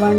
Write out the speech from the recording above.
1